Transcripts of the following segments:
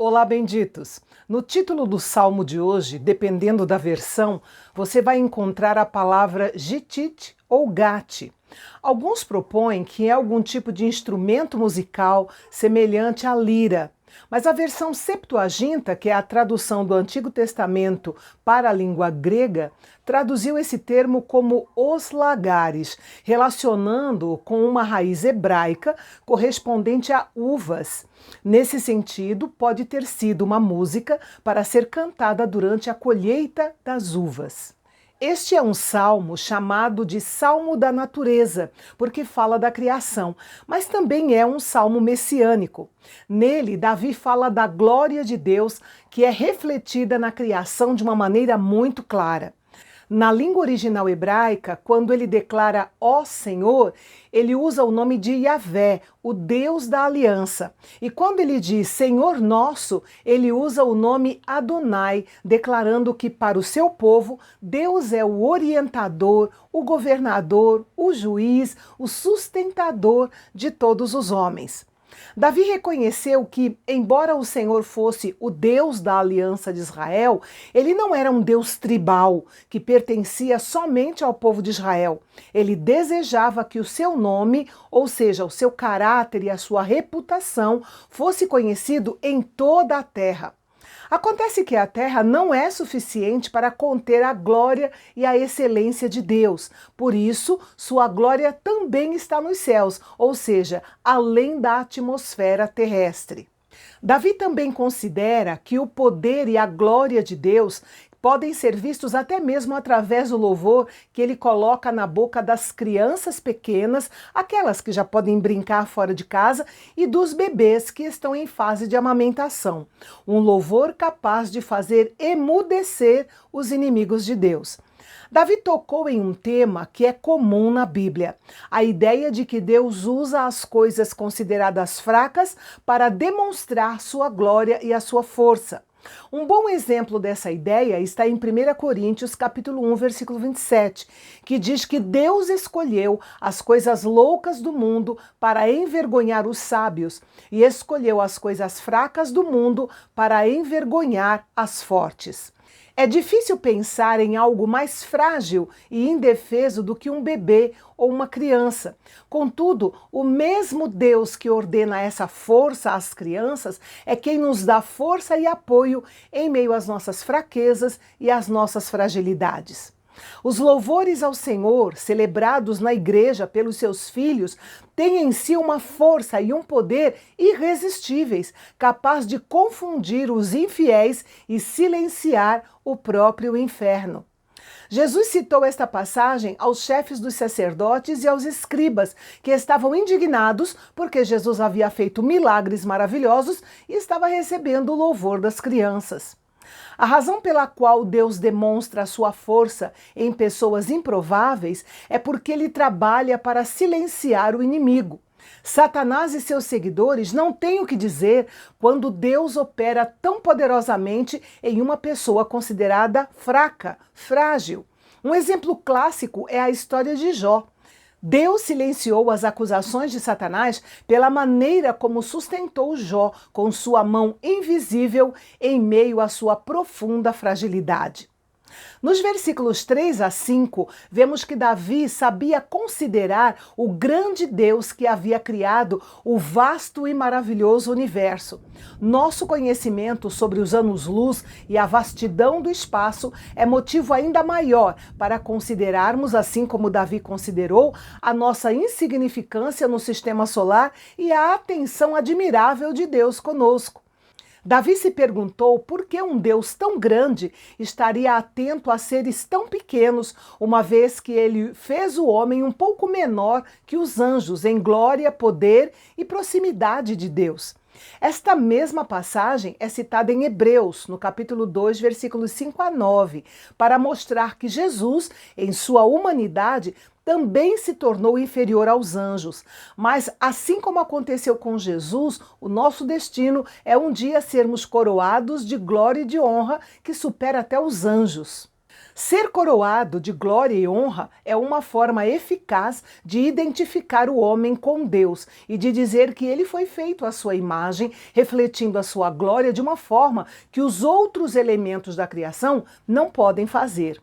Olá, benditos! No título do salmo de hoje, dependendo da versão, você vai encontrar a palavra gitit ou gate. Alguns propõem que é algum tipo de instrumento musical semelhante à lira, mas a versão Septuaginta, que é a tradução do Antigo Testamento para a língua grega, traduziu esse termo como os lagares, relacionando-o com uma raiz hebraica correspondente a uvas. Nesse sentido, pode ter sido uma música para ser cantada durante a colheita das uvas. Este é um salmo chamado de Salmo da Natureza, porque fala da criação, mas também é um salmo messiânico. Nele, Davi fala da glória de Deus, que é refletida na criação de uma maneira muito clara. Na língua original hebraica, quando ele declara ó Senhor, ele usa o nome de Yahvé, o Deus da aliança. E quando ele diz Senhor nosso, ele usa o nome Adonai, declarando que para o seu povo, Deus é o orientador, o governador, o juiz, o sustentador de todos os homens. Davi reconheceu que, embora o Senhor fosse o Deus da aliança de Israel, ele não era um Deus tribal, que pertencia somente ao povo de Israel. Ele desejava que o seu nome, ou seja, o seu caráter e a sua reputação, fosse conhecido em toda a terra. Acontece que a terra não é suficiente para conter a glória e a excelência de Deus. Por isso, sua glória também está nos céus, ou seja, além da atmosfera terrestre. Davi também considera que o poder e a glória de Deus podem ser vistos até mesmo através do louvor que ele coloca na boca das crianças pequenas, aquelas que já podem brincar fora de casa, e dos bebês que estão em fase de amamentação. Um louvor capaz de fazer emudecer os inimigos de Deus. Davi tocou em um tema que é comum na Bíblia, a ideia de que Deus usa as coisas consideradas fracas para demonstrar sua glória e a sua força. Um bom exemplo dessa ideia está em 1 Coríntios capítulo 1, versículo 27, que diz que Deus escolheu as coisas loucas do mundo para envergonhar os sábios e escolheu as coisas fracas do mundo para envergonhar as fortes. É difícil pensar em algo mais frágil e indefeso do que um bebê ou uma criança. Contudo, o mesmo Deus que ordena essa força às crianças é quem nos dá força e apoio em meio às nossas fraquezas e às nossas fragilidades. Os louvores ao Senhor, celebrados na igreja pelos seus filhos, têm em si uma força e um poder irresistíveis, capaz de confundir os infiéis e silenciar o próprio inferno. Jesus citou esta passagem aos chefes dos sacerdotes e aos escribas, que estavam indignados porque Jesus havia feito milagres maravilhosos e estava recebendo o louvor das crianças. A razão pela qual Deus demonstra a sua força em pessoas improváveis é porque ele trabalha para silenciar o inimigo. Satanás e seus seguidores não têm o que dizer quando Deus opera tão poderosamente em uma pessoa considerada fraca, frágil. Um exemplo clássico é a história de Jó. Deus silenciou as acusações de Satanás pela maneira como sustentou Jó com sua mão invisível em meio à sua profunda fragilidade. Nos versículos 3 a 5, vemos que Davi sabia considerar o grande Deus que havia criado o vasto e maravilhoso universo. Nosso conhecimento sobre os anos-luz e a vastidão do espaço é motivo ainda maior para considerarmos, assim como Davi considerou, a nossa insignificância no sistema solar e a atenção admirável de Deus conosco. Davi se perguntou por que um Deus tão grande estaria atento a seres tão pequenos, uma vez que ele fez o homem um pouco menor que os anjos em glória, poder e proximidade de Deus. Esta mesma passagem é citada em Hebreus, no capítulo 2, versículos 5 a 9, para mostrar que Jesus, em sua humanidade, também se tornou inferior aos anjos. Mas, assim como aconteceu com Jesus, o nosso destino é um dia sermos coroados de glória e de honra que supera até os anjos. Ser coroado de glória e honra é uma forma eficaz de identificar o homem com Deus e de dizer que ele foi feito à sua imagem, refletindo a sua glória de uma forma que os outros elementos da criação não podem fazer.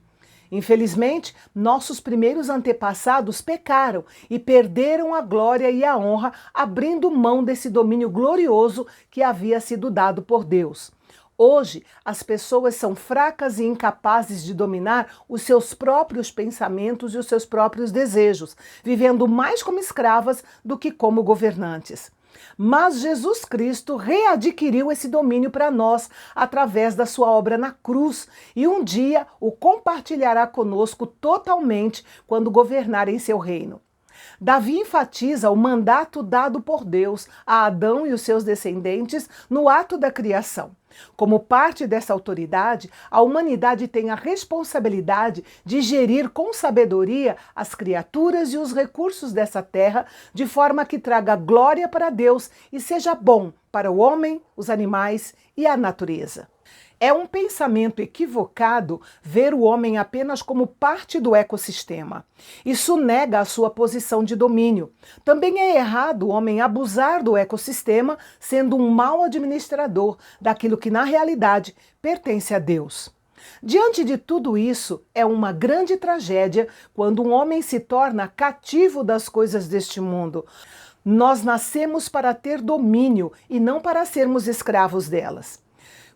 Infelizmente, nossos primeiros antepassados pecaram e perderam a glória e a honra, abrindo mão desse domínio glorioso que havia sido dado por Deus. Hoje, as pessoas são fracas e incapazes de dominar os seus próprios pensamentos e os seus próprios desejos, vivendo mais como escravas do que como governantes. Mas Jesus Cristo readquiriu esse domínio para nós através da sua obra na cruz e um dia o compartilhará conosco totalmente quando governar em seu reino. Davi enfatiza o mandato dado por Deus a Adão e os seus descendentes no ato da criação. Como parte dessa autoridade, a humanidade tem a responsabilidade de gerir com sabedoria as criaturas e os recursos dessa terra, de forma que traga glória para Deus e seja bom para o homem, os animais e a natureza. É um pensamento equivocado ver o homem apenas como parte do ecossistema. Isso nega a sua posição de domínio. Também é errado o homem abusar do ecossistema, sendo um mau administrador daquilo que, na realidade, pertence a Deus. Diante de tudo isso, é uma grande tragédia quando um homem se torna cativo das coisas deste mundo. Nós nascemos para ter domínio e não para sermos escravos delas.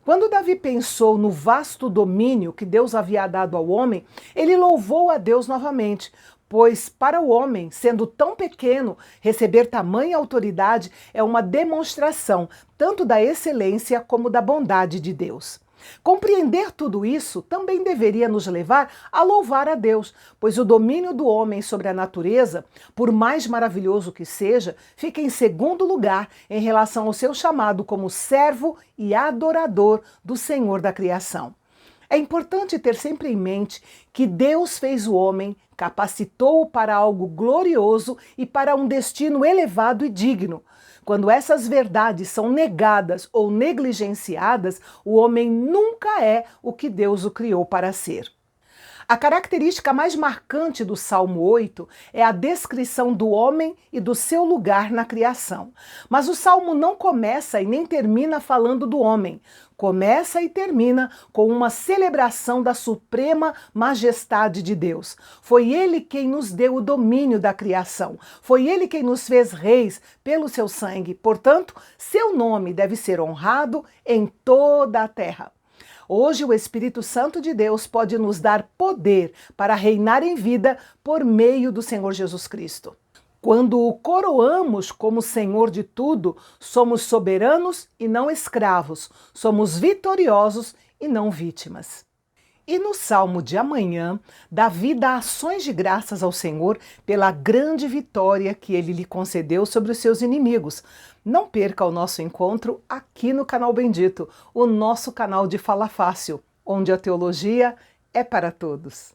Quando Davi pensou no vasto domínio que Deus havia dado ao homem, ele louvou a Deus novamente, pois para o homem, sendo tão pequeno, receber tamanha autoridade é uma demonstração tanto da excelência como da bondade de Deus. Compreender tudo isso também deveria nos levar a louvar a Deus, pois o domínio do homem sobre a natureza, por mais maravilhoso que seja, fica em segundo lugar em relação ao seu chamado como servo e adorador do Senhor da criação. É importante ter sempre em mente que Deus fez o homem, capacitou-o para algo glorioso e para um destino elevado e digno. Quando essas verdades são negadas ou negligenciadas, o homem nunca é o que Deus o criou para ser. A característica mais marcante do Salmo 8 é a descrição do homem e do seu lugar na criação. Mas o Salmo não começa e nem termina falando do homem. Começa e termina com uma celebração da suprema majestade de Deus. Foi Ele quem nos deu o domínio da criação. Foi Ele quem nos fez reis pelo seu sangue. Portanto, seu nome deve ser honrado em toda a terra. Hoje o Espírito Santo de Deus pode nos dar poder para reinar em vida por meio do Senhor Jesus Cristo. Quando o coroamos como Senhor de tudo, somos soberanos e não escravos, somos vitoriosos e não vítimas. E no Salmo de amanhã, Davi dá ações de graças ao Senhor pela grande vitória que ele lhe concedeu sobre os seus inimigos. Não perca o nosso encontro aqui no Canal Bendito, o nosso canal de Fala Fácil, onde a teologia é para todos.